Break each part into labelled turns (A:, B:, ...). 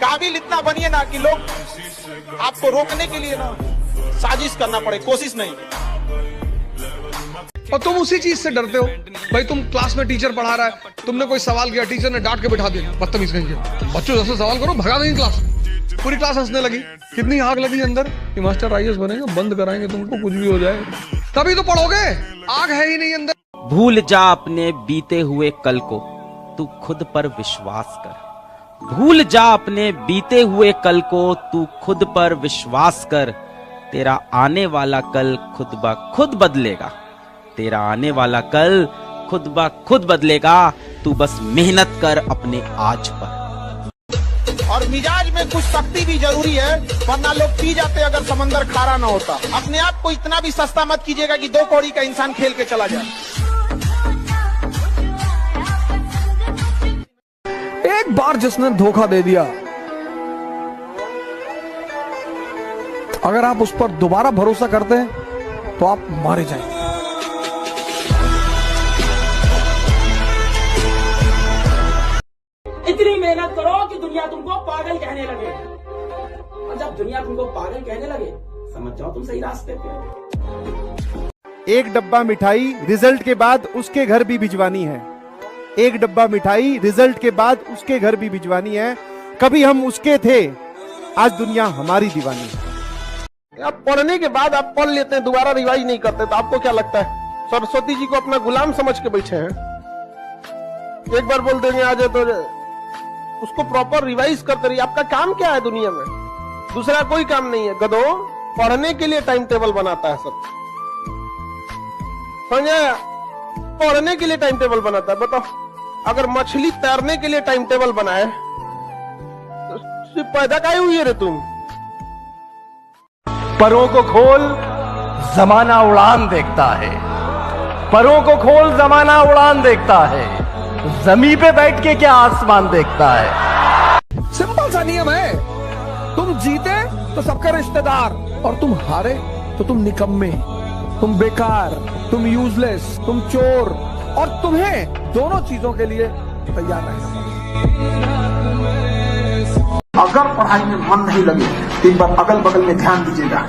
A: काबिल इतना बनिए ना कि लोग आपको रोकने के लिए ना साजिश करना पड़े, कोशिश नहीं।
B: और तुम उसी चीज से डरते हो। भाई तुम क्लास में टीचर पढ़ा रहा है, तुमने कोई सवाल किया, टीचर ने डांट के बिठा दिया, बदतमीज कहीं के। बच्चों जैसे सवाल करो, भगा देंगे क्लास। पूरी क्लास हंसने लगी। कितनी आग लगी अंदर कि मास्टर आईएएस बनेंगे, बंद कराएंगे तुमको, कुछ भी हो जाए। तभी तो पढ़ोगे, आग है ही नहीं अंदर।
C: भूल जा अपने बीते हुए कल को, तू खुद पर विश्वास कर। भूल जा अपने बीते हुए कल को, तू खुद पर विश्वास कर। तेरा आने वाला कल खुद ब खुद बदलेगा। तेरा आने वाला कल खुद ब खुद बदलेगा। तू बस मेहनत कर अपने आज पर।
A: और मिजाज में कुछ शक्ति भी जरूरी है, वरना लोग पी जाते अगर समंदर खारा ना होता। अपने आप को इतना भी सस्ता मत कीजिएगा कि 2 कौड़ी का इंसान खेल के चला जाए।
B: एक बार जिसने धोखा दे दिया, अगर आप उस पर दोबारा भरोसा करते हैं तो आप मारे जाएंगे।
D: इतनी मेहनत करो कि दुनिया तुमको पागल कहने लगे, और जब दुनिया तुमको पागल कहने लगे समझ जाओ तुम सही रास्ते पे हो।
E: एक डब्बा मिठाई रिजल्ट के बाद उसके घर भी भिजवानी है। एक डब्बा मिठाई रिजल्ट के बाद उसके घर भी भिजवानी है। कभी हम उसके थे, आज दुनिया हमारी दीवानी है।
A: आप पढ़ने के बाद आप पढ़ लेते हैं, दोबारा रिवाइज नहीं करते, तो आपको क्या लगता है सरस्वती जी को अपना गुलाम समझ के बैठे हैं? एक बार बोल देंगे आज तो उसको प्रॉपर रिवाइज करते रहिए। आपका काम क्या है दुनिया में? दूसरा कोई काम नहीं है। गधो पढ़ने के लिए टाइम टेबल बनाता है सब, समझे? पढ़ने के लिए टाइम टेबल बनाता है। बताओ, अगर मछली तैरने के लिए टाइम टेबल बनाए तो पैदा काहे हुई है रे तुम?
F: परों को खोल, जमाना उड़ान देखता है। परों को खोल, जमाना उड़ान देखता है। जमीन पे बैठ के क्या आसमान देखता है।
B: सिंपल सा नियम है, तुम जीते तो सबका रिश्तेदार, और तुम हारे तो तुम निकम्मे, तुम बेकार, तुम यूजलेस, तुम चोर, और तुम्हें दोनों चीजों के लिए तैयार रहना पड़ेगा।
G: अगर पढ़ाई में मन नहीं लगे तो एक बार अगल बगल में ध्यान दीजिएगा,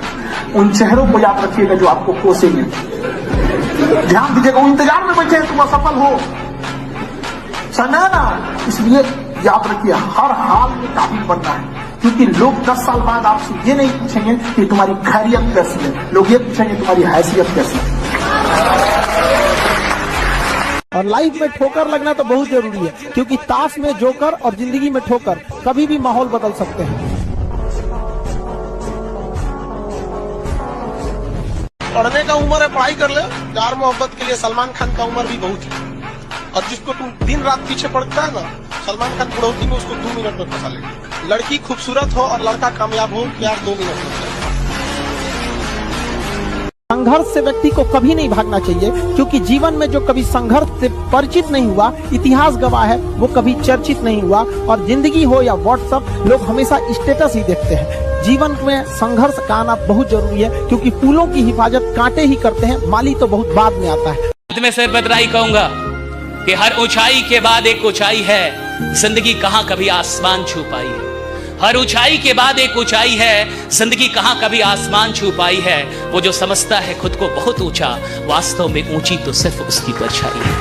G: उन चेहरों को याद रखिएगा जो आपको कोसेंगे। ध्यान दीजिएगा, वो इंतजार में बैठे हैं तुम असफल हो, समझा ना? इसलिए याद रखिए, हर हाल में काबिल बनना है, क्योंकि लोग 10 साल बाद आपसे ये नहीं पूछेंगे कि तुम्हारी खैरियत कैसी है, लोग ये पूछेंगे तुम्हारी हैसियत कैसी है।
A: और लाइफ में ठोकर लगना तो बहुत जरूरी है, क्योंकि ताश में जोकर और जिंदगी में ठोकर कभी भी माहौल बदल सकते हैं। पढ़ने का उम्र है, पढ़ाई कर ले। प्यार मोहब्बत के लिए सलमान खान का उम्र भी बहुत है, और जिसको तुम दिन रात पीछे पड़ता है ना, सलमान खान बुढ़ौती में उसको 2 मिनट में फंसा लेगा। लड़की खूबसूरत हो और लड़का कामयाब हो, प्यार 2 मिनट में। संघर्ष से व्यक्ति को कभी नहीं भागना चाहिए, क्योंकि जीवन में जो कभी संघर्ष से परिचित नहीं हुआ, इतिहास गवाह है, वो कभी चर्चित नहीं हुआ। और जिंदगी हो या व्हाट्सएप, लोग हमेशा स्टेटस ही देखते हैं। जीवन में संघर्ष का आना बहुत जरूरी है, क्योंकि फूलों की हिफाजत कांटे ही करते हैं, माली तो बहुत बाद में आता है।
H: मैं सिर्फ इतना ही कहूंगा कि हर ऊंचाई के बाद एक ऊंचाई है, जिंदगी कहां कभी आसमान छू पाई है। हर ऊंचाई के बाद एक ऊंचाई है, जिंदगी कहां कभी आसमान छू पाई है। वो जो समझता है खुद को बहुत ऊंचा, वास्तव में ऊंची तो सिर्फ उसकी परछाई है।